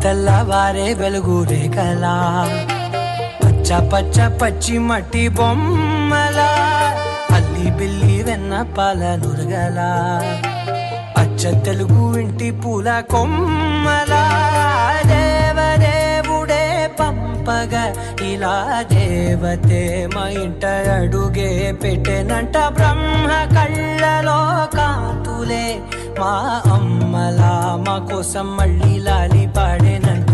తెల్లవారే వెలుగు రేఖలా పచ్చ పచ్చ పచ్చి మట్టి బొమ్మలా అల్లి బిల్లి వెన్న పాల నురగలా అచ్చ తెలుగు ఇంటి పూల కొమ్మలా దేవదేవుడే పంపగా ఇలా దేవతే మా ఇంట అడుగే పెట్టెనంట బ్రహ్మ కళ్ళలో కాంతులే మా అమ్మలా మా కోసం మళ్ళీ లాలి పాడేనంట.